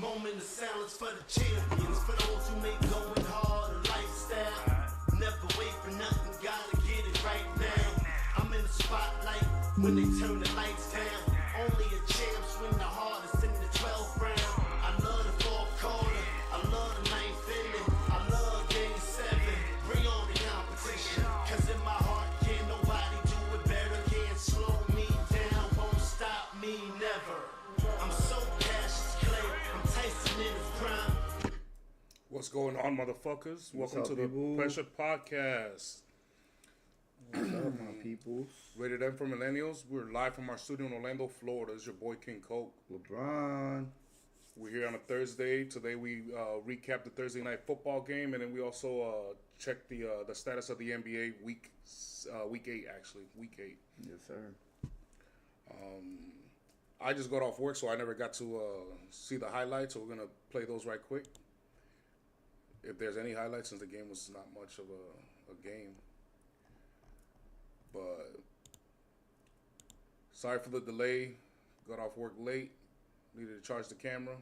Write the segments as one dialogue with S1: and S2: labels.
S1: Moment of silence for the champions, for those who make going hard a lifestyle. Never wait for nothing, gotta get it right now. I'm in the spotlight when they turn the lights down. Only a champ swing the hardest in the 12th round. I love the fourth quarter, I love the ninth inning, I love game 7. Bring on the competition, cause in my heart can't nobody do it better. Can't slow me down, won't stop me never. I'm so Cassius Clay, I'm Tyson in his prime.
S2: What's going on, motherfuckers? Welcome to the Pressure Podcast.
S3: What's up, my peoples?
S2: Rated M for Millennials. We're live from our studio in Orlando, Florida. It's your boy King Coke.
S3: LeBron.
S2: We're here on a Thursday. Today we recap the Thursday night football game, and then we also check the status of the NBA week 8 actually. Week 8.
S3: Yes, sir.
S2: I just got off work, so I never got to see the highlights. So we're gonna play those right quick. If there's any highlights, since the game was not much of a game. But sorry for the delay. Got off work late. Needed to charge the camera.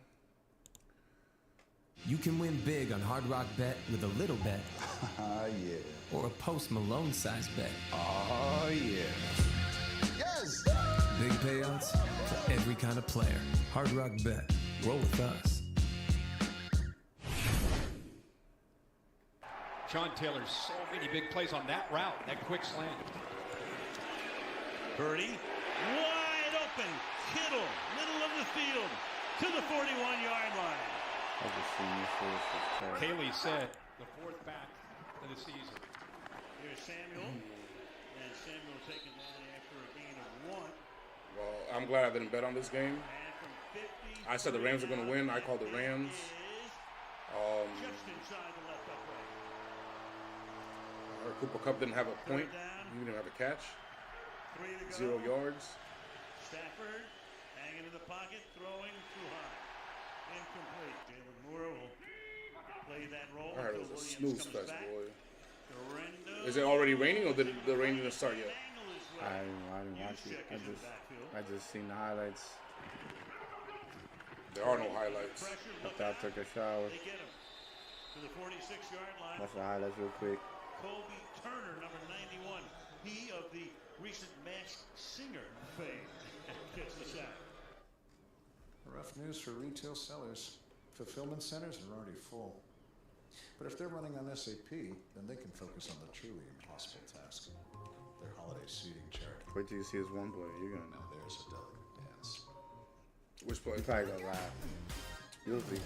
S4: You can win big on Hard Rock Bet with a little bet.
S3: Yeah.
S4: Or a Post Malone size bet.
S3: Oh, yeah.
S5: Yes!
S4: Big payouts for every kind of player. Hard Rock Bet. Roll with us.
S6: Sean Taylor, so many big plays on that route, that quick slant.
S7: Purdy, wide open. Kittle, middle of the field, to the 41-yard line.
S3: I just seen this first.
S6: Haley said the fourth back of the season.
S7: Here's Samuel, and Samuel taken down after a gain of 1.
S2: Well, I'm glad I didn't bet on this game.
S7: And from 50,
S2: I said the Rams are going to win. I called the Rams.
S7: Just inside the left upright.
S2: Cooper Kupp didn't have a point. He didn't have a catch.
S7: 3 to go.
S2: 0 yards.
S7: Stafford hanging in the pocket, throwing too high. Incomplete. Jalen Moore will play that role.
S2: I heard it was a snooze fest, boy.
S7: Durendo.
S2: Is it already raining, or did the rain didn't start yet?
S3: I didn't watch it. I just seen the highlights.
S2: There are no highlights.
S3: After I took a shower.
S7: They get him to the 46-yard line.
S3: Watch the highlights real quick.
S7: Colby Turner, number 91. He of the recent Masked Singer fame. Gets the sack.
S5: Rough news for retail sellers. Fulfillment centers are already full. But if they're running on SAP, then they can focus on the truly impossible task. Their holiday seating chart.
S3: Wait till you see this one player. You're gonna
S5: Now there's a delicate dance.
S2: Which play?
S3: You probably gonna laugh. You'll see.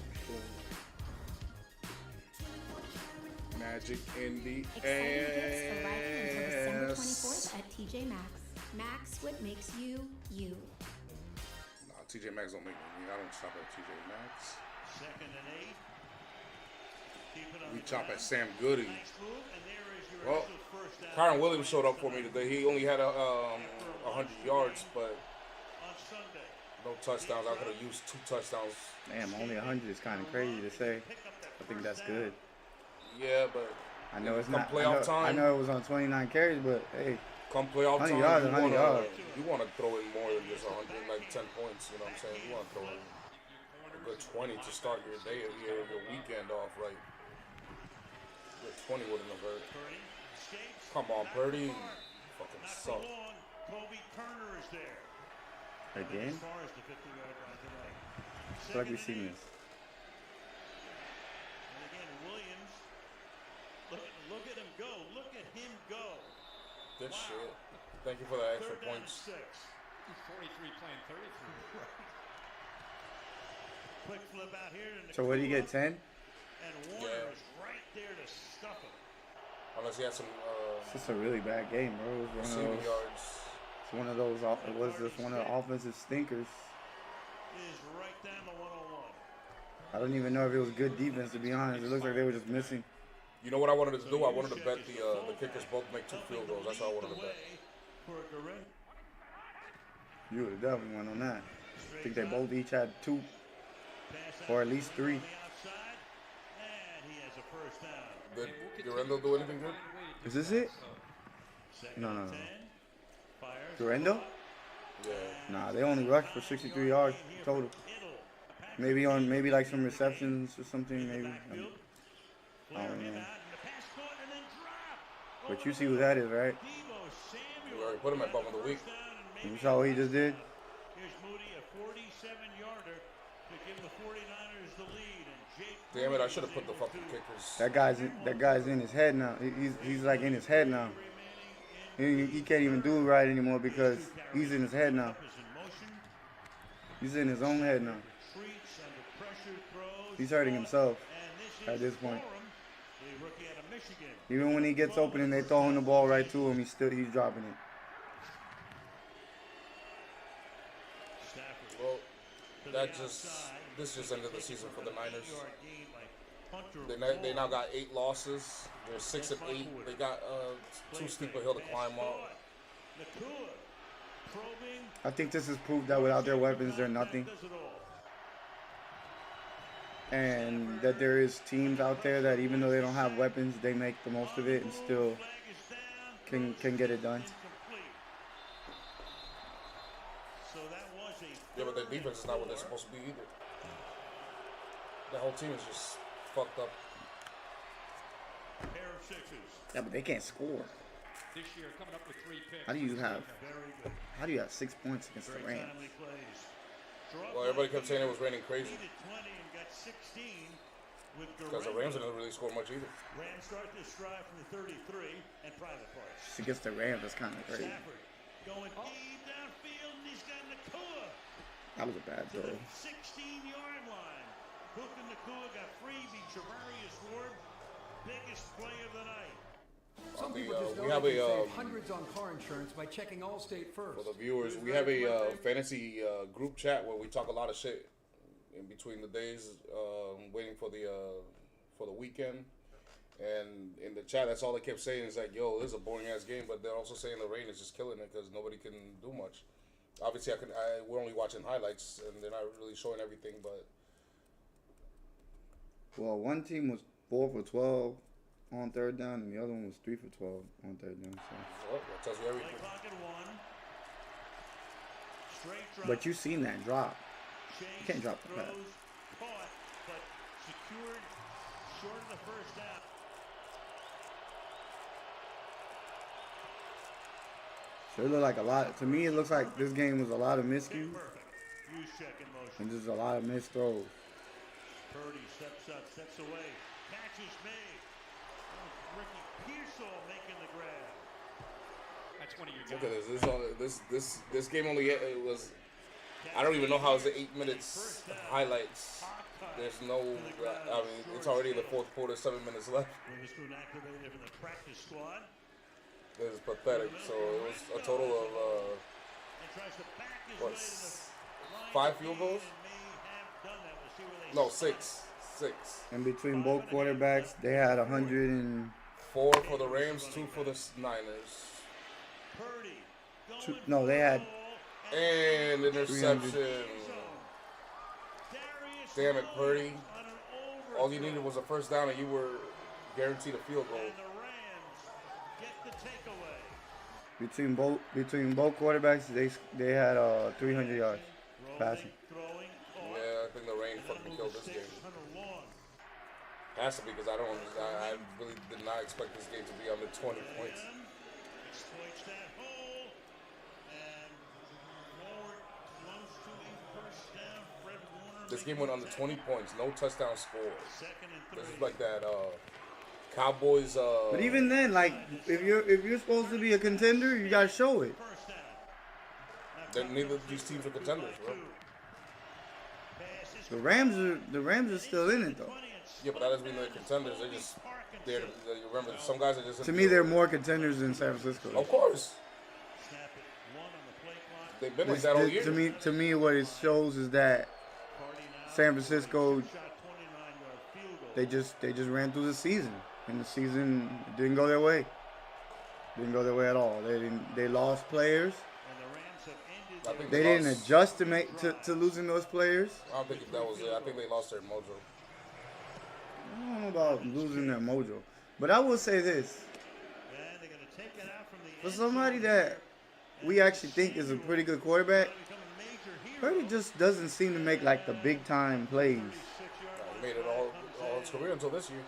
S2: Magic in the
S8: Exciting gifts arriving until December
S2: ass.
S8: 24th at TJ Maxx. Max, what makes you, you.
S2: Nah, TJ Maxx don't make me. I don't shop at TJ Maxx.
S7: 2nd and 8. Keep it on
S2: We
S7: the
S2: chop
S7: ground.
S2: at Sam Goody.
S7: Nice move, and there is your
S2: Well,
S7: initial first down.
S2: Kyron Williams showed up for me today. He only had 100 yards, but
S7: On Sunday.
S2: no touchdowns. I could have used 2 touchdowns.
S3: Damn, only 100 is kind of crazy to say. I think that's good.
S2: Yeah, but
S3: I know it's
S2: come
S3: not.
S2: playoff
S3: I
S2: time.
S3: know it was on 29 carries, but hey,
S2: come playoff
S3: 100
S2: time,
S3: yards, 100 yards.
S2: you want to throw in more than just 100, like 10 points. You know what I'm saying? You want to throw in a good 20 to start your day, your weekend off right. Good 20 wouldn't have hurt.
S7: Purdy escapes.
S2: Come on, Purdy. Fucking
S7: Not for
S2: suck.
S7: long. Colby Turner is there.
S3: again.
S7: As far as the 50-yard line today.
S3: I feel like we've seen this.
S7: And again, Williams. Look at him go. Look at him go.
S2: Good shit. Thank you for the extra
S7: 3rd down and
S2: points.
S7: 6.
S6: 43 playing 33.
S7: Quick flip out here.
S3: So what do you get? 10?
S7: And Warner
S2: Yeah.
S7: is right there to stuff him.
S2: Unless he had some
S3: It's just a really bad game, bro. It was
S2: receiving yards.
S3: one of those. It was just one of the offensive stinkers.
S7: Is right down the 101.
S3: I don't even know if it was good defense, to be honest. It looks like they were just missing.
S2: You know what I wanted to do? I wanted to bet the kickers both make 2 field goals. That's all I wanted to bet.
S3: You would have definitely went on that. I think they both each had 2, or at least 3.
S7: And he has a first down.
S2: Did Durendo do anything good?
S3: Is this it?
S7: Second
S3: No.
S7: and 10. Fires.
S3: Durendo?
S2: Yeah.
S3: Nah, they only rushed for 63 yards total.
S7: Kittle.
S3: Maybe like some receptions or something. Maybe. I don't know. But you see who that is, right?
S2: We already put him at bum of the week.
S3: You saw what he just did?
S7: Here's Moody, a 47-yarder to give the 49ers the lead. And Jake
S2: Damn it! I should have put the fucking kickers.
S3: That guy's in his head now. He's like in his head now. He can't even do it right anymore because he's in his head now. He's in his own head now. He's hurting himself at this point. Even when he gets open and they throw him the ball right to him, he's dropping it.
S2: Well, this just ended the season for the Niners. They now got 8 losses. They're 6-8. They got too steep a hill to climb up.
S3: I think this has proved that without their weapons, they're nothing. And that there is teams out there that even though they don't have weapons, they make the most of it and still can get it done.
S2: Yeah, but their defense is not what they're supposed to be either. The whole team is just fucked up.
S3: Yeah, but they can't score.
S6: This year, coming up with 3 picks.
S3: How do you have 6 points against the Rams?
S2: Well, everybody kept saying it was raining crazy. Because the Rams didn't really score much either.
S7: Rams start this drive from the 33 and private parts.
S3: Just against the Rams, that's kind of crazy.
S7: Stafford going deep downfield, and he's got Nakua
S3: That was a bad
S7: to
S3: throw.
S7: the 16-yard line. Cook and Nakua got freebie. Javarius Ward, biggest play of the night.
S4: Some people just know
S2: we have
S4: they can
S2: a
S4: save hundreds on car insurance by checking Allstate first.
S2: for the viewers. We have a fantasy group chat where we talk a lot of shit in between the days, waiting for the weekend. And in the chat, that's all they kept saying is like, "Yo, this is a boring ass game," but they're also saying the rain is just killing it because nobody can do much. Obviously, we're only watching highlights and they're not really showing everything. But
S3: Well, one team was 4 for 12 on third down, and the other one was 3 for 12 on third down. So.
S2: well, that tells you everything.
S7: Play clock at 1. Straight drop.
S3: But you seen that drop.
S7: Chase
S3: You can't drop the pass.
S7: throws, caught, but secured short of the first down.
S3: So it looked like a lot. To me, it looks like this game was a lot of miscues
S7: Use check in motion.
S3: and just a lot of missed throws.
S7: Purdy steps up, steps away. Catch is made. Ricky Pearsall making the grab.
S6: That's one of your
S2: Look
S6: guys.
S2: at this game only it was. I don't even know how it's 8 minutes highlights. There's no. I mean, it's already in the fourth quarter. 7 minutes left.
S7: Witherspoon activated from the practice squad.
S2: This is pathetic. So it was a total of
S7: And tries to back his
S2: what,
S7: way to the line
S2: 5 field goals?
S7: and may have done that. We'll see where they
S2: No,
S7: stop.
S2: 6.
S3: And between both quarterbacks, they had 100 and
S2: 4 for the Rams, 2 for the Niners,
S7: Purdy
S3: two,
S7: going
S3: no, they had
S2: and interception.
S3: 300.
S7: Darius
S2: Damn it, Purdy!
S7: on an
S2: All you needed was a first down, and you were guaranteed a field goal.
S7: and the Rams get the takeaway.
S3: between both quarterbacks, they had 300 yards passing.
S7: Throwing, caught,
S2: Yeah, I think the rain fucking killed this game.
S7: Hunter Long.
S2: Has to be because I really did not expect this game to be under 20 points.
S7: Exploits that hole, and forward close to a first down. Fred Warner.
S2: This game went under 20 points, no touchdown score.
S7: Second and
S2: This
S7: 3.
S2: is like that Cowboys.
S3: But even then, like if you're supposed to be a contender, you gotta show it.
S7: First down.
S2: then neither of these teams are contenders, bro.
S7: Passes
S3: The Rams are still in it though.
S7: 20 and
S2: Yeah, but that doesn't mean they're contenders. They're just there. Remember, some guys are just.
S3: To me, they're more contenders than San Francisco.
S2: Of course,
S7: snap it. 1 on the play clock.
S2: they've been like that all year.
S3: To me, what it shows is that
S7: Party now.
S3: San Francisco,
S7: Shot 29-yard field goal.
S3: they just ran through the season, and the season didn't go their way. Didn't go their way at all. They lost players.
S7: And the Rams have ended
S2: I think
S3: They didn't
S2: lost.
S3: adjust to losing those players.
S2: I don't think that was it. I think they lost their mojo.
S3: I don't know about losing their mojo, but I will say this:
S7: and they're going to take it out from the
S3: for
S7: end
S3: somebody
S7: zone
S3: that we actually think is a pretty good quarterback,
S7: become a major hero.
S3: Purdy just doesn't seem to make like the big time plays.
S2: He made it all his career until this year.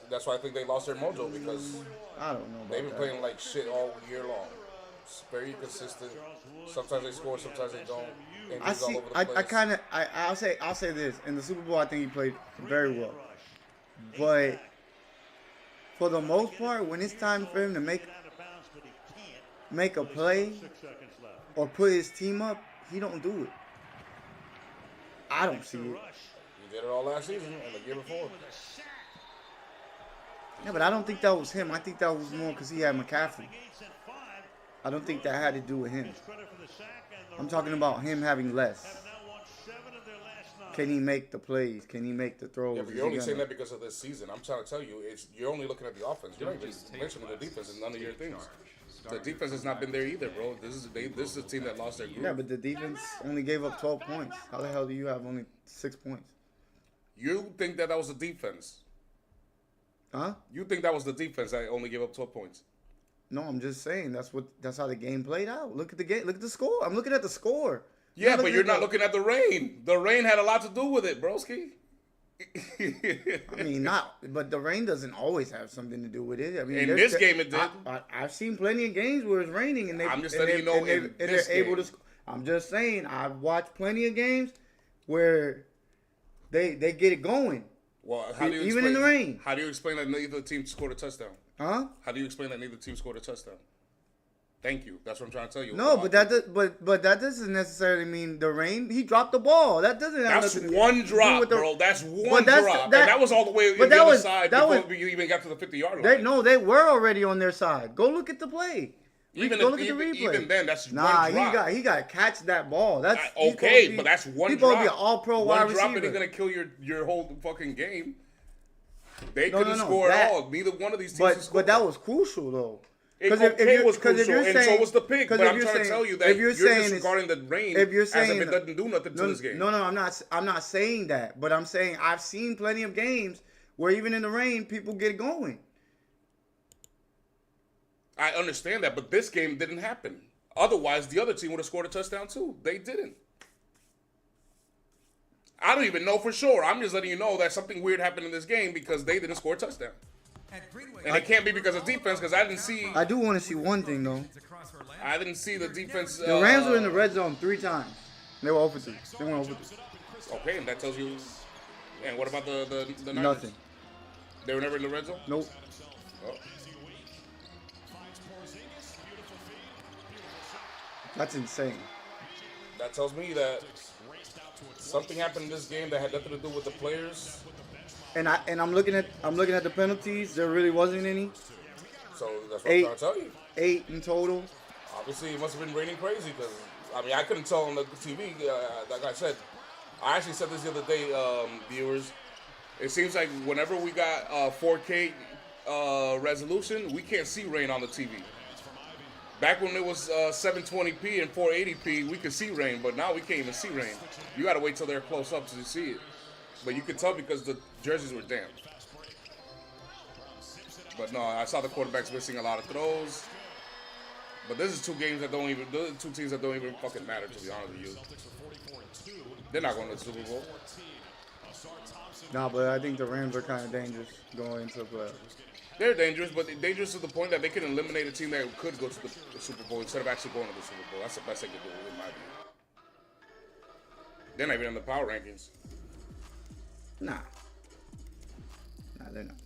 S2: That's why I think they lost their mojo because
S3: I don't know about
S2: they've been
S3: that.
S2: playing like shit all year long. It's very consistent. Sometimes they score, sometimes they don't.
S3: I
S2: Injuries all
S3: see.
S2: over the
S3: I
S2: place.
S3: kind of. I'll say this. In the Super Bowl, I think he played very well. But for the most part, when it's time for him to make a play or put his team up, he don't do it. I don't see it.
S2: He did it all last season and the year before.
S3: Yeah, but I don't think that was him. I think that was more because he had McCaffrey. I don't think that had to do with him. I'm talking about him having less. Can he make the plays? Can he make the throws?
S2: Yeah, but you're only saying that because of this season. I'm trying to tell you, you're only looking at the offense. You're not even mentioning the defense and none of your things. The defense has not been there either, bro. This is a team that lost their group.
S3: Yeah, but the defense only gave up 12 points. How the hell do you have only 6 points?
S2: You think that was the defense?
S3: Huh?
S2: You think that was the defense that only gave up 12 points?
S3: No, I'm just saying that's how the game played out. Look at the game. Look at the score. I'm looking at the score.
S2: Yeah, but you're not looking at the rain. The rain had a lot to do with it, broski.
S3: I mean, but the rain doesn't always have something to do with it. I mean,
S2: in this game it did.
S3: I've seen plenty of games where it's raining and
S2: I'm just letting you know in this
S3: they're able
S2: game.
S3: to. I'm just saying I've watched plenty of games where they get it going.
S2: Well, how do you
S3: Even
S2: explain,
S3: in the rain.
S2: How do you explain that neither team scored a touchdown?
S3: Huh?
S2: How do you explain that neither team scored a touchdown? Thank you. That's what I'm trying to tell you.
S3: No, but that doesn't necessarily mean the rain. He dropped the ball. That doesn't have
S2: That's
S3: nothing
S2: one
S3: to do
S2: drop,
S3: with the,
S2: bro. That's
S3: but
S2: one drop. And that was all the way on the other side before you even got to the 50-yard line.
S3: They were already on their side. Go look at the play.
S2: Even then, that's one drop.
S3: he got to catch that ball. That's
S2: okay, but that's one
S3: he's
S2: drop.
S3: supposed to be an all-pro wide receiver.
S2: One drop ain't gonna kill your whole fucking game. They couldn't
S3: no,
S2: score at all. Neither one of these teams scored.
S3: But that was crucial though.
S2: It was crucial, and so was the pick. But I'm trying to tell you that you're disregarding the rain as if it doesn't do nothing to this game.
S3: No, I'm not saying that. But I'm saying I've seen plenty of games where even in the rain, people get going.
S2: I understand that, but this game didn't happen. Otherwise, the other team would have scored a touchdown too. They didn't. I don't even know for sure. I'm just letting you know that something weird happened in this game because they didn't score a touchdown. And it can't be because of defense because I didn't see.
S3: I do want to see one thing though.
S2: I didn't see the defense.
S3: The Rams were in the red zone 3 times. They were over 3. They went over 3.
S2: Okay, and that tells you. And what about the Niners?
S3: Nothing.
S2: They were never in the red zone?
S3: Nope.
S2: Oh.
S3: That's insane.
S2: That tells me that something happened in this game that had nothing to do with the players.
S3: And I'm looking at the penalties. There really wasn't any.
S2: So that's what I'm trying to tell you.
S3: 8 in total.
S2: Obviously, it must have been raining crazy because I couldn't tell on the TV. Like I said, I actually said this the other day, viewers. It seems like whenever we got 4K resolution, we can't see rain on the TV. Back when it was 720p and 480p, we could see rain, but now we can't even see rain. You got to wait till they're close up to see it. But you could tell because the jerseys were damp. But no, I saw the quarterbacks missing a lot of throws. But this is two teams that don't even fucking matter, to be honest with you. They're not going to the Super Bowl.
S3: No, but I think the Rams are kind of dangerous going into the playoffs.
S2: They're dangerous, but dangerous to the point that they can eliminate a team that could go to the Super Bowl instead of actually going to the Super Bowl. That's the best they could do, in my view. They're not even in the power rankings.
S3: Nah, they're not.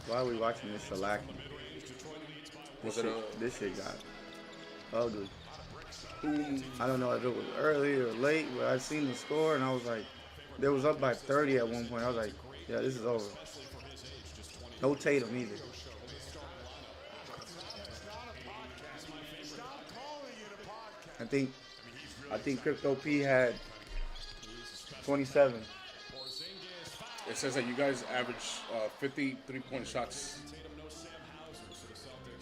S3: Why are we watching this shellacking? This shit got ugly. I don't know if it was early or late, but I seen the score and I was like, they was up by 30 at one point. I was like, yeah, this is over. No Tatum either. I think Crypto P had 27.
S2: It says that you guys average 50 3-point shots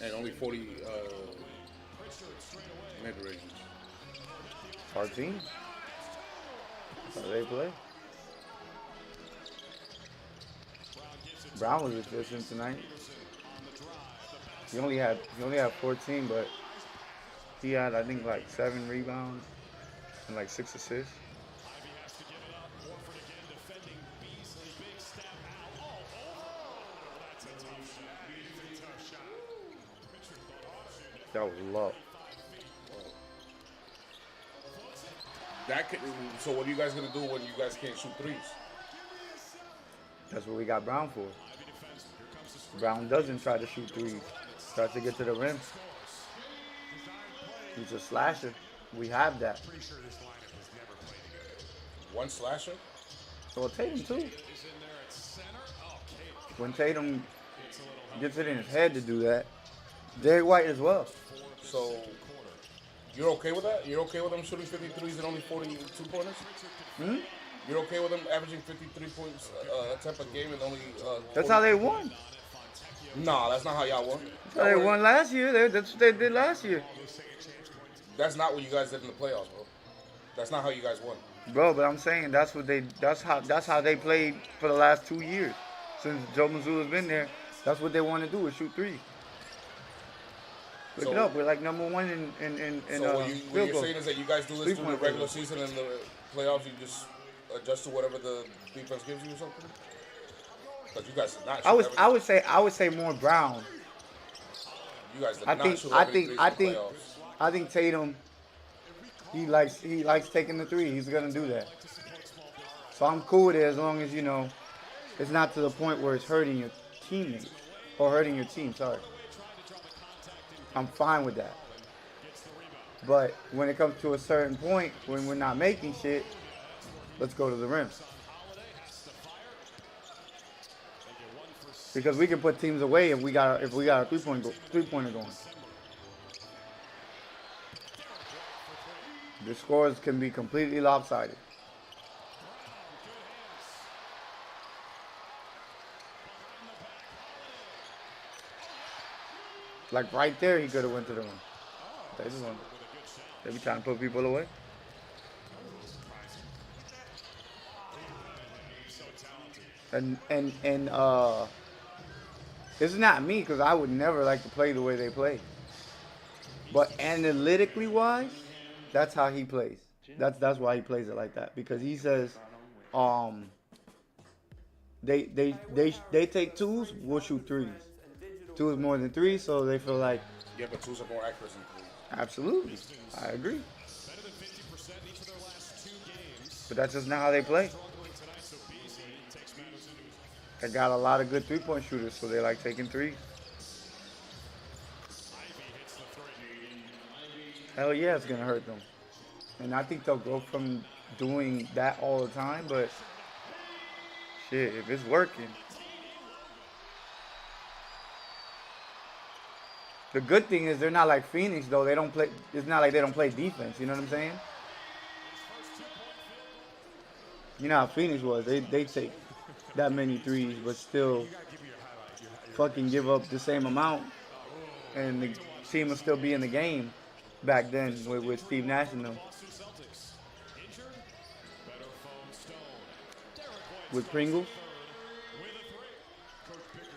S2: and only 40 mid-range.
S3: Our team. That's how they play. Brown was efficient tonight. He only had 14, but he had I think like 7 rebounds and like 6 assists. That was low.
S2: So what are you guys gonna do when you guys can't shoot threes?
S3: That's what we got Brown for. Brown doesn't try to shoot threes. Tries to get to the rim. He's a slasher. We have that.
S2: One slasher?
S3: Well, Tatum too. When Tatum gets it in his head to do that, Derek White as well.
S2: So you're okay with that? You're okay with them shooting 53s and only 42 pointers? You're okay with them averaging 53 points attempt a game and only?
S3: That's how they won.
S2: Nah, that's not how y'all won.
S3: That's how they won last year. That's what they did last year.
S2: That's not what you guys did in the playoffs, bro. That's not how you guys won.
S3: Bro, but I'm saying that's how they played for the last 2 years. Since Joe Mazzulla's been there, that's what they want to do is shoot threes. Look it up. We're like number 1 in
S2: So what
S3: field
S2: you're
S3: goal.
S2: saying is that you guys do this through the regular season and the playoffs, you just adjust to whatever the defense gives you or something? Because you guys did not shoot
S3: I would say more Brown.
S2: You guys did not shoot every threes in the playoffs.
S3: I think Tatum, he likes taking the three. He's gonna do that. So I'm cool with it as long as it's not to the point where it's hurting your teammates or hurting your team. Sorry. I'm fine with that. But when it comes to a certain point, when we're not making shit, let's go to the rim. Because we can put teams away if we got a three-pointer going. The scores can be completely lopsided. Like right there, he could have went to the rim. They be trying to put people away. And it's not me because I would never like to play the way they play. But analytically wise, that's how he plays. That's why he plays it like that, because he says, they take twos, we'll shoot threes. Two is more than three, so they feel like.
S2: Yeah, but twos are more accurate than threes.
S3: Absolutely, I agree. But that's just not how they play. They got a lot of good three-point shooters, so they like taking threes. Hell yeah, it's gonna hurt them. And I think they'll go from doing that all the time, but shit, if it's working. The good thing is they're not like Phoenix though. They don't play. It's not like they don't play defense. You know what I'm saying? You know how Phoenix was. They take that many threes, but still fucking give up the same amount, and the team will still be in the game. Back then with Steve Nash and them. With Pringles.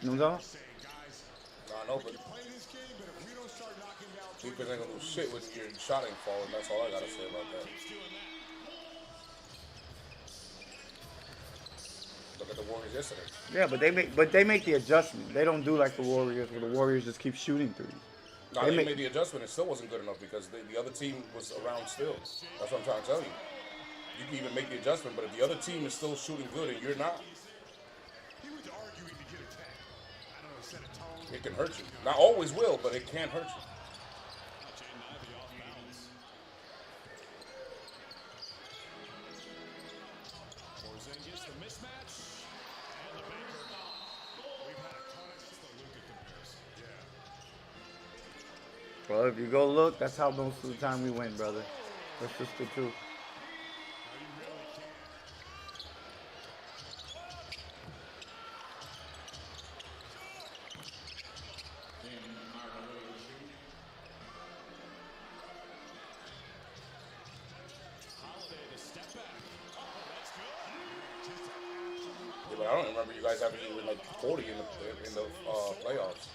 S3: You know what I'm saying?
S2: No, but defense ain't gonna do shit with your shot ain't falling. That's all I gotta say about that. Look at the Warriors yesterday.
S3: Yeah, but they make the adjustment. They don't do like the Warriors, where the Warriors just keep shooting threes.
S2: No, they made the adjustment. It still wasn't good enough because the other team was around still. That's what I'm trying to tell you. You can even make the adjustment, but if the other team is still shooting good and you're not, it can hurt you. Not always will, but it can hurt you.
S3: Well, if you go look, that's how most of the time we win, brother. That's just the truth.
S2: but I don't remember you guys having even like 40 in the playoffs.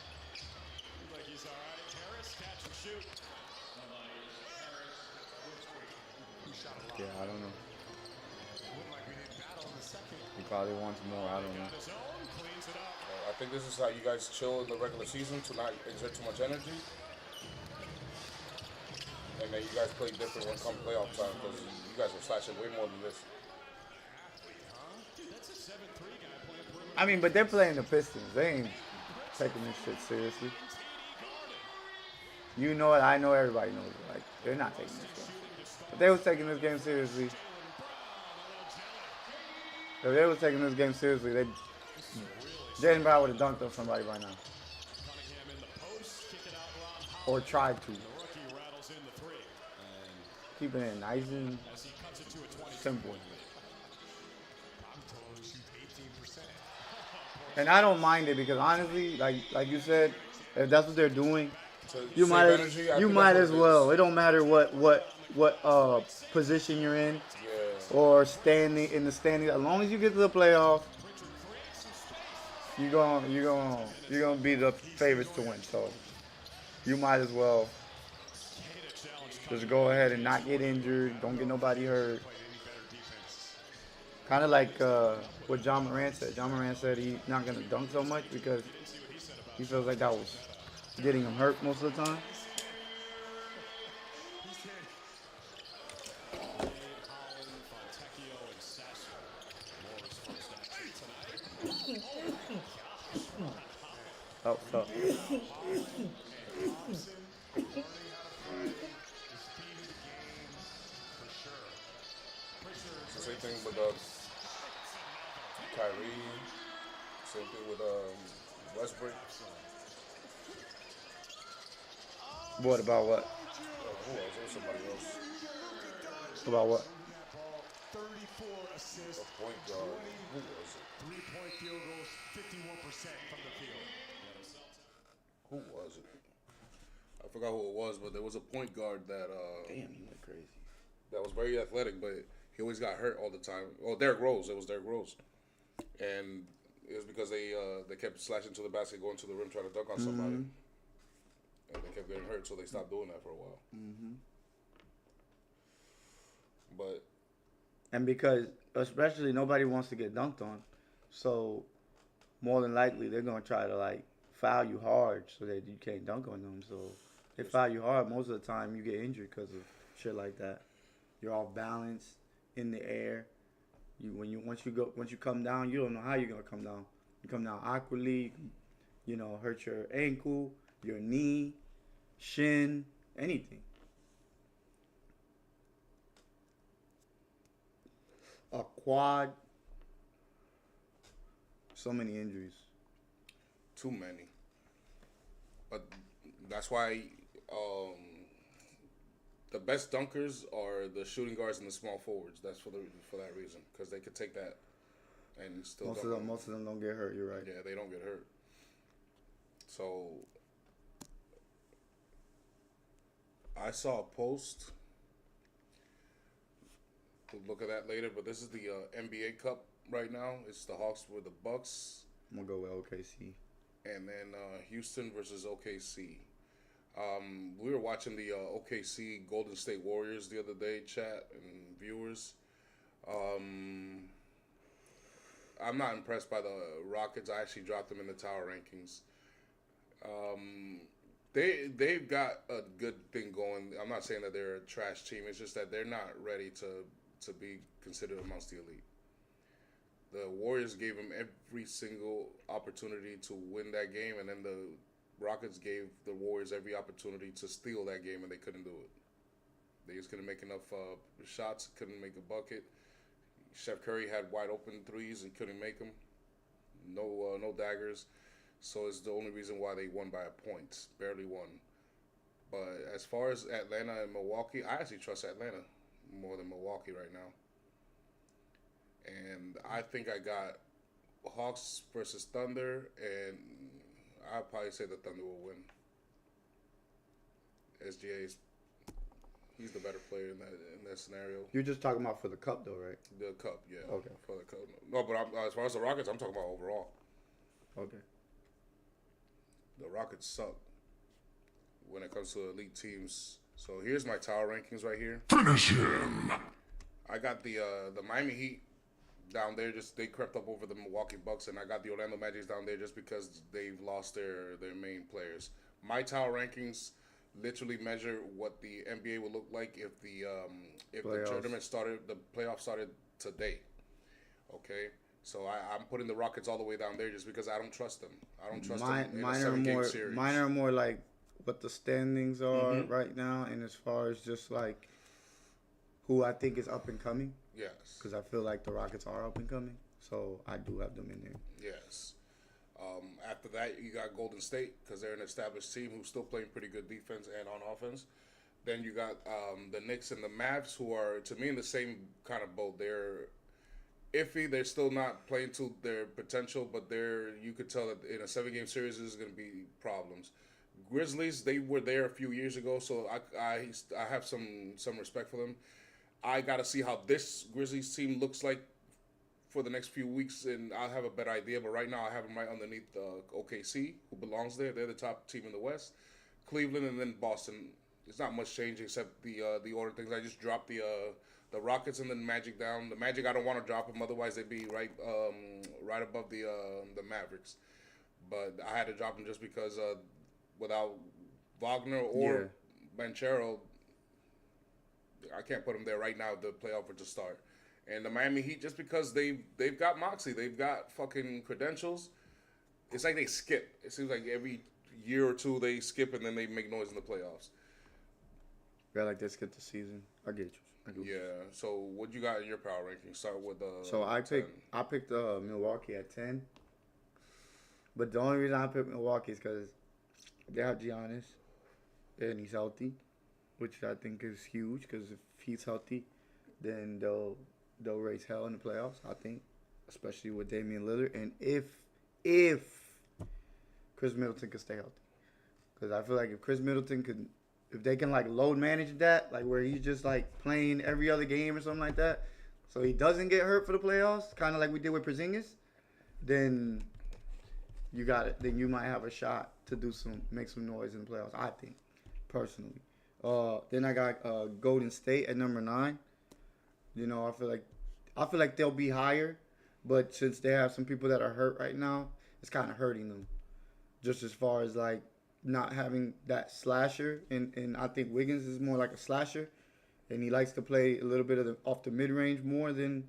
S3: Yeah, I don't know. He probably wants more. I don't know.
S2: I think this is how you guys chill in the regular season to not exert too much energy. And then you guys play different when come playoff time because you guys are slashing way more than this.
S3: I mean, but they're playing the Pistons. They ain't taking this shit seriously. You know it. I know everybody knows it. Like, they're not taking this game. If they was taking this game seriously, Jaylen Brown would have dunked on somebody by now. Or tried to. Keeping it nice and simple. And I don't mind it because honestly, like you said, if that's what they're doing, you might as well. It don't matter what position you're in or standing in the standing. As long as you get to the playoffs, you're gonna be the favorites to win. So you might as well just go ahead and not get injured. Don't get nobody hurt. Kind of like what John Morant said. John Morant said he's not going to dunk so much because he feels like that was getting him hurt most of the time. Oh, tough.
S2: Same thing with Kyrie. Same thing with Westbrook.
S3: What about what?
S2: Who else? There was somebody else.
S3: About what?
S7: 34 assists.
S2: A point guard. Who was it?
S7: 3-point field goals, 51% from the field.
S2: Who was it? I forgot who it was, but there was a point guard that
S3: Damn, you went crazy.
S2: that was very athletic, but he always got hurt all the time. Oh, Derrick Rose. It was Derrick Rose, and it was because they kept slashing to the basket, going to the rim, trying to dunk on somebody, and they kept getting hurt, so they stopped doing that for a while. But
S3: And because, especially, nobody wants to get dunked on, so more than likely they're gonna try to like foul you hard so that you can't dunk on them. So they foul you hard. Most of the time, you get injured because of shit like that. You're off balance in the air. Once you come down, you don't know how you're gonna come down. You come down awkwardly, hurt your ankle, your knee, shin, anything. A quad. So many injuries.
S2: too many. But that's why the best dunkers are the shooting guards and the small forwards. That's for that reason, because they could take that and still.
S3: Most of them don't get hurt. You're right.
S2: Yeah, they don't get hurt. So I saw a post. We'll look at that later, but this is the NBA Cup right now. It's the Hawks with the Bucks.
S3: I'm gonna go with OKC.
S2: And then Houston versus OKC. We were watching the OKC Golden State Warriors the other day, chat and viewers. I'm not impressed by the Rockets. I actually dropped them in the tower rankings. They've got a good thing going. I'm not saying that they're a trash team. It's just that they're not ready to be considered amongst the elite. The Warriors gave them every single opportunity to win that game, and then the Rockets gave the Warriors every opportunity to steal that game, and they couldn't do it. They just couldn't make enough shots, couldn't make a bucket. Steph Curry had wide open threes and couldn't make them. No daggers. So it's the only reason why they won by a point. Barely won. But as far as Atlanta and Milwaukee, I actually trust Atlanta more than Milwaukee right now. And I think I got Hawks versus Thunder, and I'll probably say the Thunder will win. SGA is He's the better player in that scenario.
S3: You're just talking about for the cup, though, right?
S2: The cup, yeah.
S3: Okay.
S2: For the cup. No, but as far as the Rockets, I'm talking about overall.
S3: Okay.
S2: The Rockets suck when it comes to elite teams. So here's my tower rankings right here.
S9: Finish him.
S2: I got the Miami Heat down there. Just they crept up over the Milwaukee Bucks, and I got the Orlando Magic down there just because they've lost their main players. My tower rankings literally measure what the NBA would look like if the playoffs started today. Okay, so I'm putting the Rockets all the way down there just because I don't trust them. I don't trust them in a 7-game series.
S3: Mine are more like what the standings are right now, and as far as just like who I think is up and coming.
S2: Yes.
S3: Because I feel like the Rockets are up and coming, so I do have them in there.
S2: Yes. After that, you got Golden State because they're an established team who's still playing pretty good defense and on offense. Then you got the Knicks and the Mavs, who are, to me, in the same kind of boat. They're iffy. They're still not playing to their potential, but you could tell that in a 7-game series, there's going to be problems. Grizzlies, they were there a few years ago, so I have some respect for them. I got to see how this Grizzlies team looks like for the next few weeks, and I'll have a better idea. But right now, I have them right underneath OKC, who belongs there. They're the top team in the West. Cleveland, and then Boston. It's not much change except the order of things. I just dropped the Rockets and then Magic down. The Magic, I don't want to drop them, otherwise they'd be right above the Mavericks. But I had to drop them just because without Wagner or Banchero, I can't put them there right now. The playoff would just start. And the Miami Heat, just because they've got moxie, they've got fucking credentials. It's like they skip. It seems like every year or two they skip and then they make noise in the playoffs.
S3: Yeah, like they skip the season. I get you.
S2: Yeah. So what you got in your power ranking? Start with
S3: So I picked Milwaukee at 10. But the only reason I picked Milwaukee is because they have Giannis and he's healthy, which I think is huge because if he's healthy, then they'll raise hell in the playoffs, I think, especially with Damian Lillard. And if Chris Middleton could stay healthy. Because I feel like if Chris Middleton if they can like load manage that, like where he's just like playing every other game or something like that, so he doesn't get hurt for the playoffs, kind of like we did with Porzingis, then you got it. Then you might have a shot to make some noise in the playoffs, I think, personally. Then I got Golden State at number 9. You know, I feel like they'll be higher, but since they have some people that are hurt right now, it's kind of hurting them. Just as far as like not having that slasher, and I think Wiggins is more like a slasher, and he likes to play a little bit off the mid range more than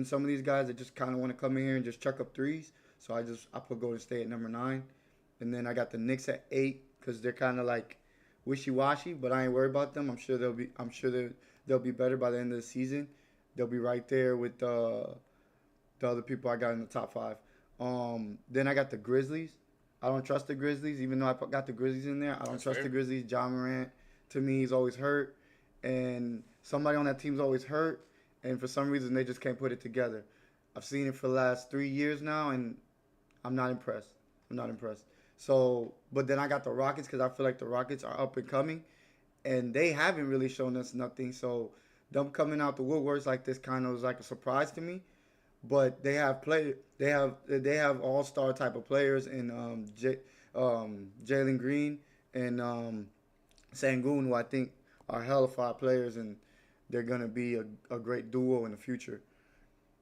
S3: some of these guys that just kind of want to come in here and just chuck up threes. So I put Golden State at number 9, and then I got the Knicks at 8 because they're kind of like wishy-washy, but I ain't worried about them. I'm sure they'll be better by the end of the season. They'll be right there with the other people I got in the top 5. Then I got the Grizzlies. I don't trust the Grizzlies, even though I got the Grizzlies in there. I don't trust the Grizzlies. Ja Morant, to me, he's always hurt, and somebody on that team's always hurt, and for some reason they just can't put it together. I've seen it for the last 3 years now, and I'm not impressed. So, but then I got the Rockets because I feel like the Rockets are up and coming, and they haven't really shown us nothing. So them coming out the woodworks like this kind of was like a surprise to me. But they have all-star type of players in Jalen Green and Sengun, who I think are hella fine players, and they're gonna be a great duo in the future.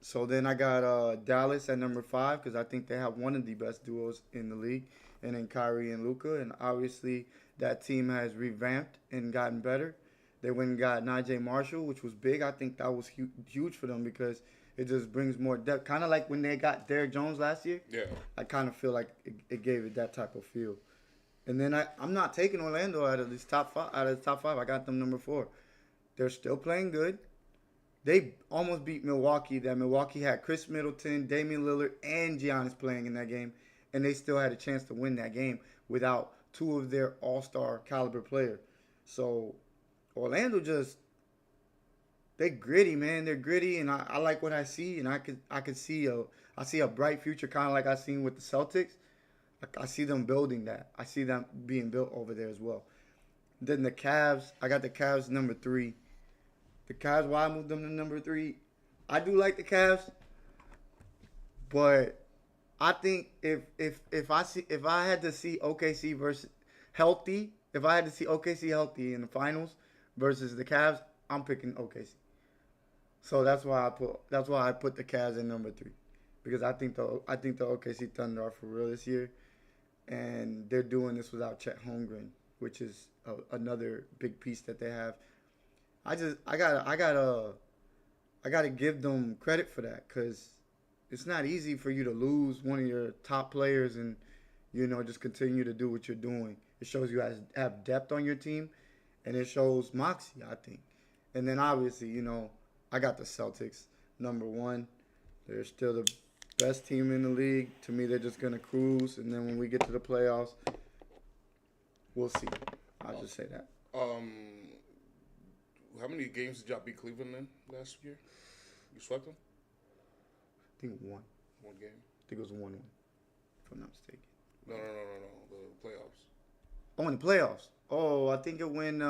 S3: So then I got Dallas at number 5 because I think they have one of the best duos in the league, and then Kyrie and Luka. And obviously that team has revamped and gotten better. They went and got Najee Marshall, which was big. I think that was huge for them because it just brings more depth. Kind of like when they got Derrick Jones last year.
S2: Yeah.
S3: I kind of feel like it gave it that type of feel. And then I'm not taking Orlando out of the top 5. I got them number 4. They're still playing good. They almost beat Milwaukee. That Milwaukee had Chris Middleton, Damian Lillard, and Giannis playing in that game, and they still had a chance to win that game without 2 of their all-star caliber players. So Orlando they're gritty, man. They're gritty, and I like what I see, and I see a bright future, kind of like I seen with the Celtics. I see them building that. I see them being built over there as well. Then the Cavs, I got the Cavs number 3. The Cavs, why I moved them to number 3? I do like the Cavs, but I think if I had to see OKC versus healthy, if I had to see OKC healthy in the finals versus the Cavs, I'm picking OKC. So that's why I put the Cavs in number 3, because I think the OKC Thunder are for real this year, and they're doing this without Chet Holmgren, which is another big piece that they have. I gotta give them credit for that, because it's not easy for you to lose one of your top players and, you know, just continue to do what you're doing. It shows you have depth on your team, and it shows moxie, I think. And then obviously, you know, I got the Celtics number 1. They're still the best team in the league. To me, they're just gonna cruise, and then when we get to the playoffs, we'll see. I'll just say that.
S2: How many games did y'all beat Cleveland in last year? You swept them?
S3: I think 1.
S2: One game?
S3: I think it was 1-1, if I'm not mistaken.
S2: No. The playoffs.
S3: Oh, in the playoffs. Oh, I think it went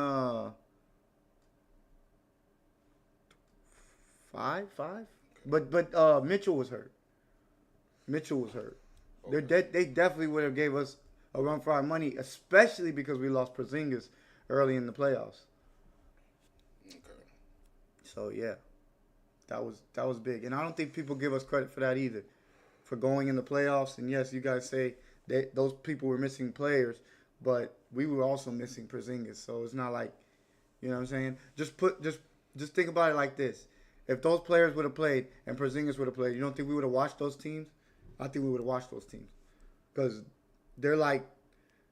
S3: 5. But Mitchell was hurt. Okay. They definitely would have gave us a run for our money, especially because we lost Porzingis early in the playoffs.
S2: Okay.
S3: So yeah, that was big, and I don't think people give us credit for that either, for going in the playoffs. And yes, you guys say that those people were missing players, but we were also missing Porzingis. So it's not like, you know what I'm saying? Just think about it like this: if those players would have played and Porzingis would have played, you don't think we would have watched those teams? I think we would have watched those teams, because they're like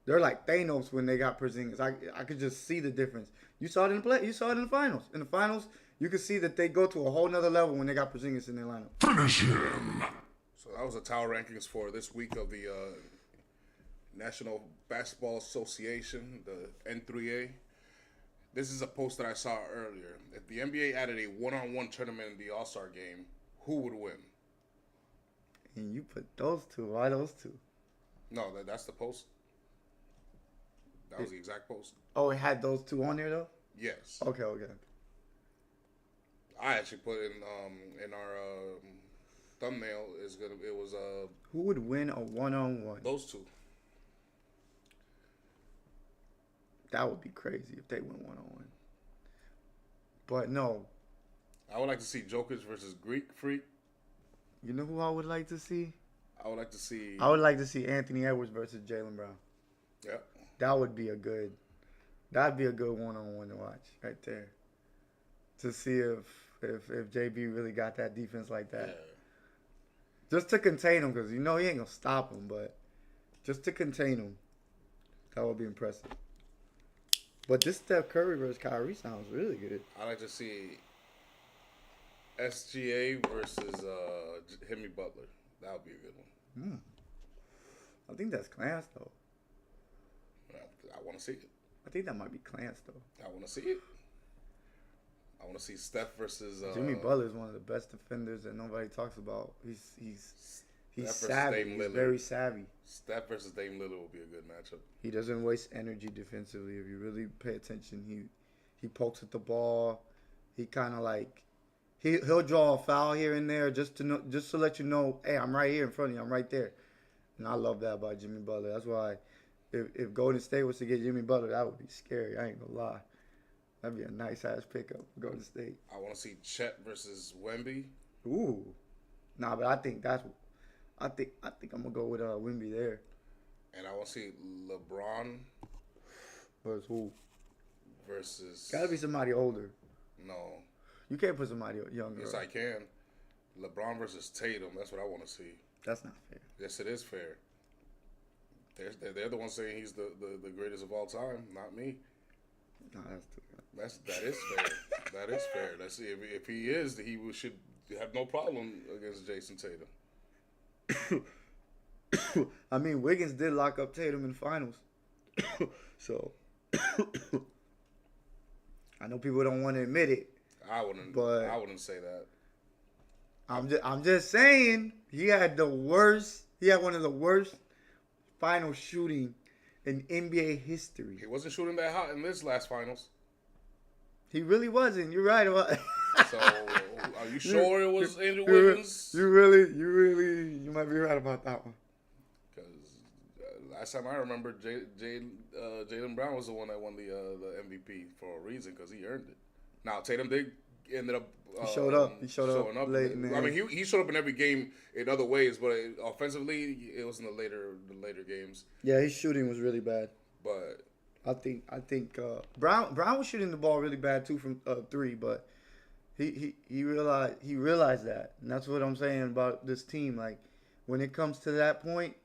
S3: Thanos when they got Porzingis. I could just see the difference. You saw it in the You saw it in the finals. In the finals, you could see that they go to a whole nother level when they got Porzingis in their lineup.
S4: Finish him.
S2: So that was the Tower Rankings for this week of the National Basketball Association, the N3A. This is a post that I saw earlier. If the NBA added a one-on-one tournament in the All-Star game, who would win?
S3: And you put those two. Why those two?
S2: No, that's the post. That was the exact post.
S3: Oh, it had those two on there though?
S2: Yes.
S3: Okay.
S2: I actually put in our thumbnail it was
S3: who would win a one-on-one?
S2: Those two.
S3: That would be crazy if they went one-on-one. But no.
S2: I would like to see Jokic versus Greek Freak.
S3: You know who I would like to see?
S2: I would like to see
S3: Anthony Edwards versus Jaylen Brown.
S2: Yeah.
S3: That'd be a good one-on-one to watch right there. To see if JB really got that defense like that.
S2: Yeah.
S3: Just to contain him, because you know he ain't gonna stop him, but just to contain him, that would be impressive. But this Steph Curry versus Kyrie sounds really good.
S2: I'd like to see SGA versus Jimmy Butler. That would be a good one.
S3: I think that's Clarence, though.
S2: I want to see it.
S3: I think that might be Clarence, though.
S2: I want to see it. I want to see Steph versus...
S3: Jimmy Butler is one of the best defenders that nobody talks about. He's savvy. He's very savvy.
S2: Steph versus Dame Lillard will be a good matchup.
S3: He doesn't waste energy defensively. If you really pay attention, he pokes at the ball. He kind of like... He'll draw a foul here and there just to let you know, hey, I'm right here in front of you. I'm right there. And I love that about Jimmy Butler. That's why if Golden State was to get Jimmy Butler, that would be scary. I ain't gonna lie. That'd be a nice-ass pickup for Golden State.
S2: I want to see Chet versus Wemby.
S3: Ooh. Nah, but I think I'm gonna go with Wemby there.
S2: And I want to see LeBron
S3: versus who?
S2: Versus...
S3: Gotta be somebody older.
S2: No.
S3: You can't put somebody younger.
S2: Yes, I can. LeBron versus Tatum. That's what I want to see.
S3: That's not fair.
S2: Yes, it is fair. They're the ones saying he's the greatest of all time, not me.
S3: No, that's too good.
S2: That is fair. That is fair. Let's see if he is, he should have no problem against Jason Tatum.
S3: I mean, Wiggins did lock up Tatum in the finals, so I know people don't want to admit it.
S2: I wouldn't say that.
S3: I'm just saying he had one of the worst final shooting in NBA history.
S2: He wasn't shooting that hot in this last finals.
S3: He really wasn't. You're right about.
S2: So, are you sure it was Andrew Wiggins?
S3: You might be right about that one.
S2: Because last time I remember, Jaylen Brown was the one that won the MVP for a reason, because he earned it. Now Tatum ended up.
S3: He showed up. He showed up late.
S2: I mean, he showed up in every game in other ways, but offensively, it was in the later games.
S3: Yeah, his shooting was really bad.
S2: But
S3: I think Brown was shooting the ball really bad too from 3, but he realized that, and that's what I'm saying about this team. Like, when it comes to that point,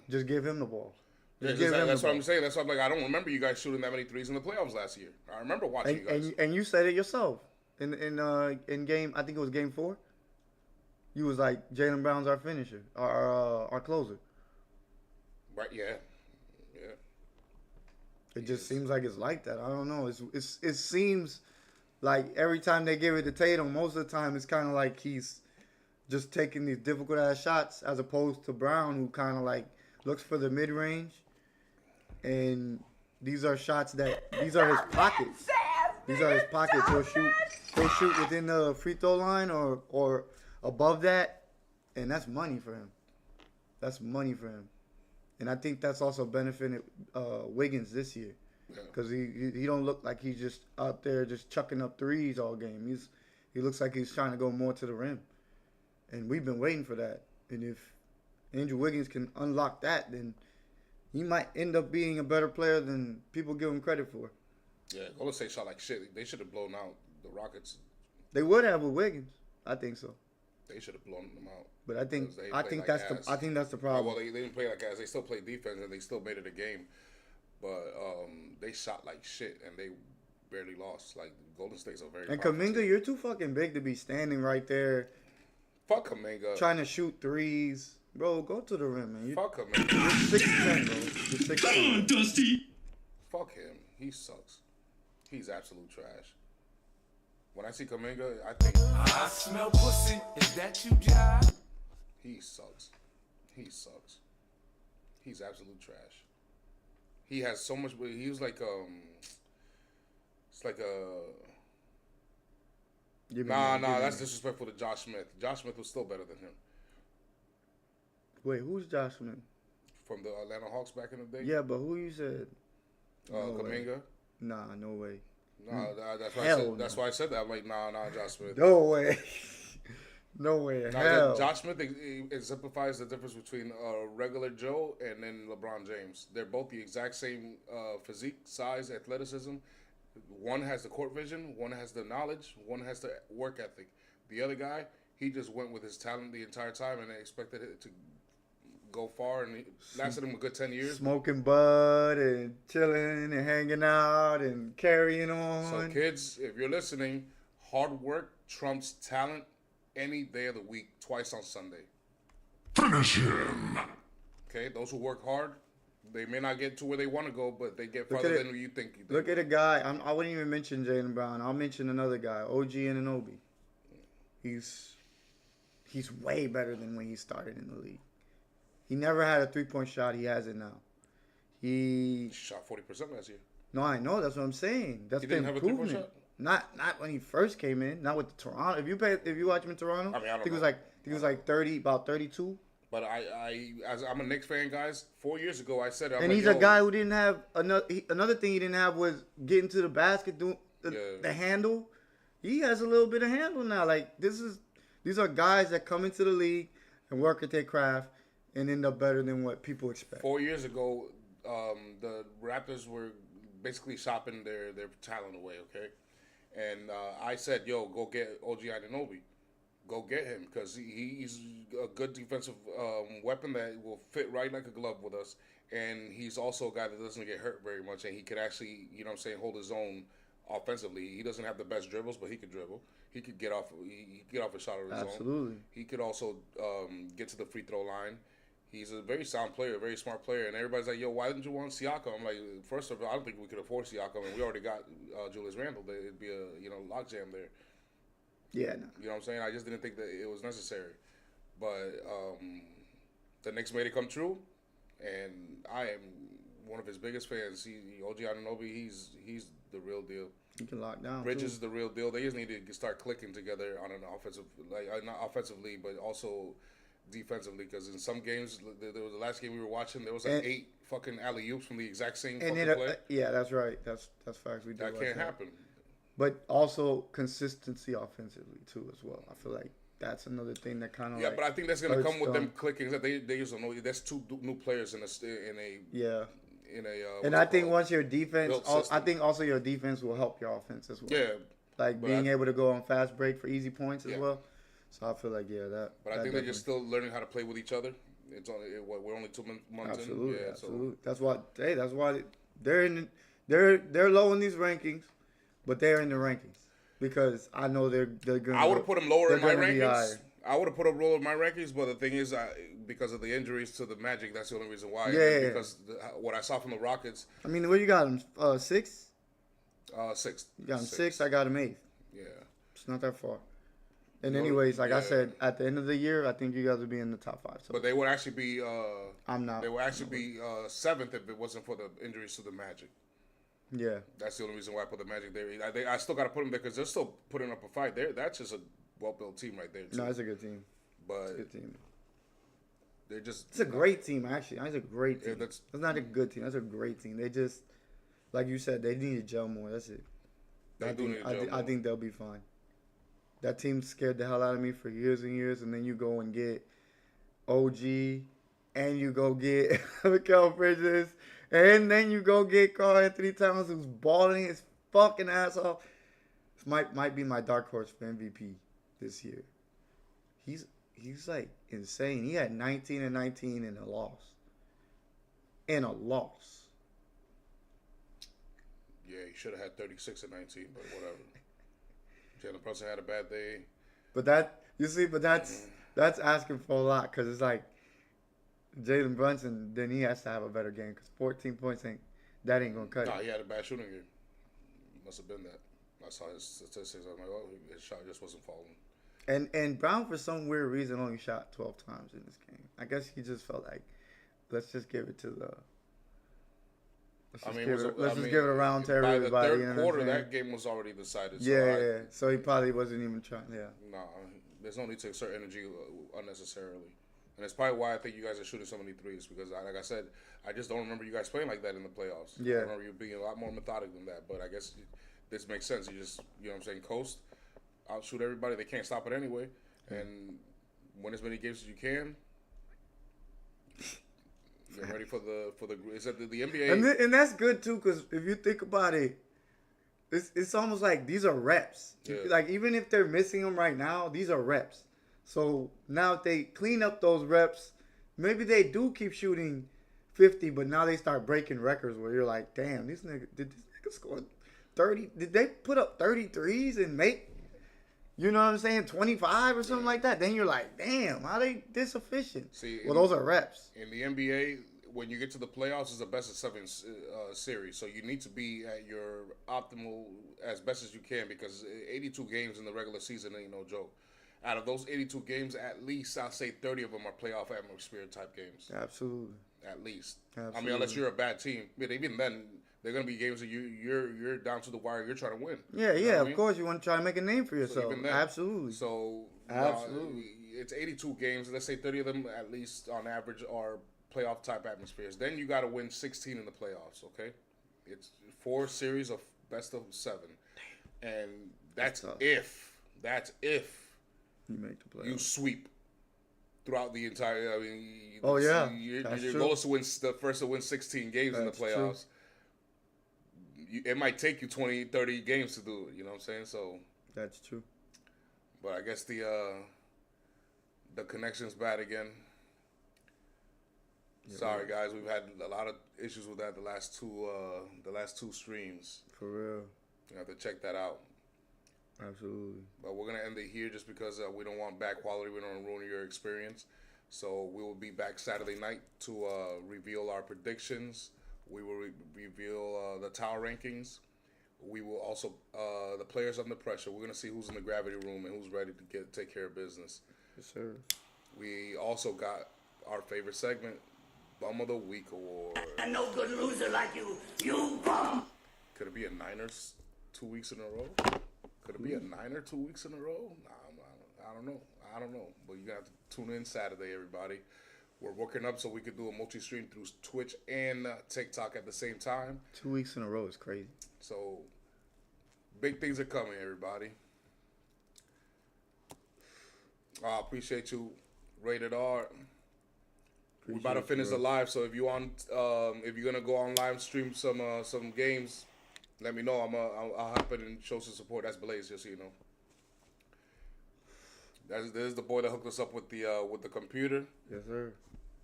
S3: just give him the ball.
S2: That's what I'm saying. That's why I'm like, I don't remember you guys shooting that many threes in the playoffs last year. I remember watching you guys.
S3: And you said it yourself in game. I think it was game 4. You was like, Jaylen Brown's our finisher, our closer.
S2: Right? Yeah.
S3: It just seems like it's like that. I don't know. It seems like every time they give it to Tatum, most of the time it's kind of like he's just taking these difficult ass shots, as opposed to Brown, who kind of like looks for the mid range, and these are shots these are his pockets. These are his pockets. He'll shoot within the free throw line or above that, and that's money for him. That's money for him. And I think that's also benefited Wiggins this year, because he don't look like he's just out there just chucking up threes all game. He looks like he's trying to go more to the rim, and we've been waiting for that. And if Andrew Wiggins can unlock that, then he might end up being a better player than people give him credit for.
S2: Yeah, Golden State shot like shit. They should have blown out the Rockets.
S3: They would have with Wiggins. I think so.
S2: They should have blown them out.
S3: But I think that's the problem.
S2: Well, they didn't play like ass. They still played defense, and they still made it a game. But they shot like shit, and they barely lost. Like, Golden State's a very.
S3: And Kuminga, you're too fucking big to be standing right there.
S2: Fuck Kuminga.
S3: Trying to shoot threes, bro. Go to the rim, man.
S2: Fuck Kuminga.
S3: You're 6'10", bro. You're 6'10".
S9: Come on, Dusty.
S2: Fuck him. He sucks. He's absolute trash. When I see Kuminga, I think
S9: I smell pussy. Is that you, John?
S2: he sucks. He's absolute trash. He has so much. He was like it's like that's disrespectful to Josh Smith. Josh Smith was still better than him.
S3: Wait, who's Josh Smith?
S2: From the Atlanta Hawks back in the day?
S3: Yeah, but who you said?
S2: Kuminga?
S3: Nah, no way.
S2: Nah, that's why I said that. I'm like, nah, Josh Smith.
S3: No way. No way. Hell.
S2: Josh Smith exemplifies the difference between regular Joe and then LeBron James. They're both the exact same physique, size, athleticism. One has the court vision, one has the knowledge, one has the work ethic. The other guy, he just went with his talent the entire time, and they expected it to go far, and it lasted him a good 10 years.
S3: Smoking bud and chilling and hanging out and carrying on.
S2: So kids, if you're listening, hard work trumps talent any day of the week, twice on Sunday.
S9: Finish him.
S2: Okay, those who work hard, they may not get to where they want to go, but they get farther than you think.
S3: Look at a guy. I wouldn't even mention Jaylen Brown. I'll mention another guy, OG Anunoby. He's way better than when he started in the league. He never had a 3-point shot. He has it now. He
S2: shot 40% last year.
S3: No, I know. That's what I'm saying. That's the improvement. Not when he first came in. Not with the Toronto. If you watch him in Toronto,
S2: I
S3: think it was like 30, about 32.
S2: But I'm a Knicks fan, guys. 4 years ago, I said,
S3: he's a guy who didn't have another thing he didn't have was getting to the basket, doing the handle. He has a little bit of handle now. Like, these are guys that come into the league and work at their craft and end up better than what people expect.
S2: 4 years ago, the Raptors were basically shopping their talent away, okay? And I said, yo, go get OG Anunoby. Go get him, because he's a good defensive weapon that will fit right like a glove with us. And he's also a guy that doesn't get hurt very much, and he could actually, hold his own offensively. He doesn't have the best dribbles, but he could dribble. He could get off a shot of his own.
S3: Absolutely.
S2: He could also get to the free throw line. He's a very sound player, a very smart player. And everybody's like, yo, why didn't you want Siakam? I'm like, first of all, I don't think we could afford Siakam, and we already got Julius Randle. It'd be a logjam there.
S3: Yeah, no.
S2: You know what I'm saying? I just didn't think that it was necessary. But the Knicks made it come true, and I am one of his biggest fans. OG Anunoby, he's the real deal.
S3: He can lock down.
S2: Bridges
S3: too.
S2: is the real deal. They just need to start clicking together on an offensive, not offensively, but also defensively. Because in some games, there was the last game we were watching, there was like 8 fucking alley oops from the exact same fucking play.
S3: Yeah, that's right. That's facts. We do
S2: That can't happen.
S3: But also consistency offensively too, as well. I feel like that's another thing that kind of
S2: But I think that's gonna come with them clicking. That they just don't know. That's 2 new players in a
S3: yeah.
S2: In a
S3: and I think once your defense, I think also your defense will help your offense as well.
S2: Yeah,
S3: like being able to go on fast break for easy points as well. So I feel like that.
S2: But I think they're just still learning how to play with each other. It's only we're only 2 months
S3: absolutely,
S2: in. Yeah,
S3: absolutely. So. That's why they're low in these rankings, but they're in the rankings because I know they're gonna.
S2: I would have put them lower in my rankings. I would have put them lower in my rankings, but the thing is, because of the injuries to the Magic, that's the only reason why.
S3: Yeah.
S2: Because what I saw from the Rockets.
S3: I mean, where you got them? 6th.
S2: 6th.
S3: You got them 6th. I got them 8th.
S2: Yeah.
S3: It's not that far. And anyways, like I said, at the end of the year, I think you guys would be in the top 5. So.
S2: But they would actually be.
S3: I'm not.
S2: They would actually be 7th if it wasn't for the injuries to the Magic.
S3: Yeah.
S2: That's the only reason why I put the Magic there. I still got to put them there because they're still putting up a fight. That's just a well-built team right there, too.
S3: No, it's a good team.
S2: But
S3: it's a good team.
S2: They're just.
S3: It's a great team, actually. It's a great team.
S2: Yeah,
S3: that's not a good team. That's a great team. They just, like you said, they need to gel more. That's it. I think they'll be fine. That team scared the hell out of me for years and years, and then you go and get OG, and you go get Mikal Bridges, and then you go get Karl Anthony Towns, who's balling his fucking ass off. This might be my dark horse for MVP this year. He's like insane. He had 19 and 19 in a loss.
S2: Yeah, he should have had 36 and 19, but whatever. Jalen Brunson had a bad day.
S3: But that's asking for a lot because it's like Jalen Brunson, then he has to have a better game because 14 points ain't gonna cut it.
S2: Nah, he had a bad shooting game. Must have been that. I saw his statistics. I'm like, oh, his shot just wasn't falling.
S3: And Brown, for some weird reason, only shot 12 times in this game. I guess he just felt like, let's just give it to the. Let's just give it around to everybody.
S2: By the third quarter, that game was already decided.
S3: So so he probably wasn't even trying. Yeah.
S2: No, there's no need to exert energy unnecessarily, and that's probably why I think you guys are shooting so many threes because, like I said, I just don't remember you guys playing like that in the playoffs.
S3: Yeah.
S2: I remember you being a lot more methodic than that. But I guess this makes sense. You just, you know what I'm saying, coast, outshoot everybody. They can't stop it anyway, and win as many games as you can. Get ready for the is that the NBA
S3: and that's good too because if you think about it, it's almost like these are reps.
S2: Yeah.
S3: Like even if they're missing them right now, these are reps. So now if they clean up those reps, maybe they do keep shooting 50, but now they start breaking records where you're like, damn, did this nigga score 30? Did they put up 33s and make? You know what I'm saying? 25 or something like that. Then you're like, damn, how they this efficient?
S2: See,
S3: those are reps.
S2: In the NBA, when you get to the playoffs, it's a best of 7 series. So you need to be at your optimal as best as you can because 82 games in the regular season ain't no joke. Out of those 82 games, at least I'll say 30 of them are playoff atmosphere type games.
S3: Absolutely.
S2: At least.
S3: Absolutely.
S2: I mean, unless you're a bad team. But even then, they're going to be games that you're down to the wire. You're trying to win.
S3: Yeah, of course. You want to try to make a name for yourself.
S2: So
S3: absolutely.
S2: So,
S3: absolutely.
S2: It's 82 games. Let's say 30 of them, at least on average, are playoff type atmospheres. Then you got to win 16 in the playoffs, okay? It's 4 series of best of 7. And that's if
S3: you make the playoffs.
S2: You sweep throughout the entire. I mean, your goal is to win the first to win 16 games in the playoffs. It might take you 20, 30 games to do it. You know what I'm saying? So
S3: that's true.
S2: But I guess the connection's bad again. Yeah. Sorry guys, we've had a lot of issues with that the last two streams.
S3: For real.
S2: You have to check that out.
S3: Absolutely.
S2: But we're gonna end it here just because we don't want bad quality. We don't want to ruin your experience. So we will be back Saturday night to reveal our predictions. We will reveal the tower rankings. We will also the players under pressure. We're gonna see who's in the gravity room and who's ready to take care of business.
S3: Yes, sir.
S2: We also got our favorite segment, Bum of the Week award.
S1: A no good loser like you. You bum.
S2: Could it be a Niners 2 weeks in a row? Could it be a Niner 2 weeks in a row? Nah, I don't know. I don't know. But you got to tune in Saturday, everybody. We're working up so we could do a multi-stream through Twitch and TikTok at the same time.
S3: 2 weeks in a row is crazy.
S2: So, big things are coming, everybody. I appreciate you, Rated R. We're about to finish the live, so if you if you're gonna go on live stream some games, let me know. I'll hop in and show some support. That's Blaze, just so you know. There's the boy that hooked us up with the computer.
S3: Yes, sir.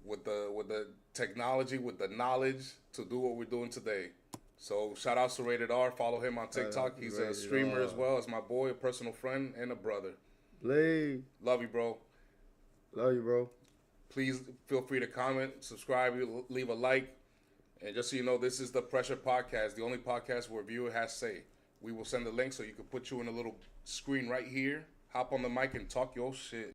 S2: With the technology, with the knowledge to do what we're doing today. So shout out to Rated R. Follow him on TikTok. He's a streamer as well as my boy, a personal friend, and a brother.
S3: Blaze.
S2: Love you, bro.
S3: Love you, bro.
S2: Please feel free to comment, subscribe, leave a like. And just so you know, this is the Pressure Podcast, the only podcast where viewer has say. We will send the link so you can put you in a little screen right here. Hop on the mic and talk your shit.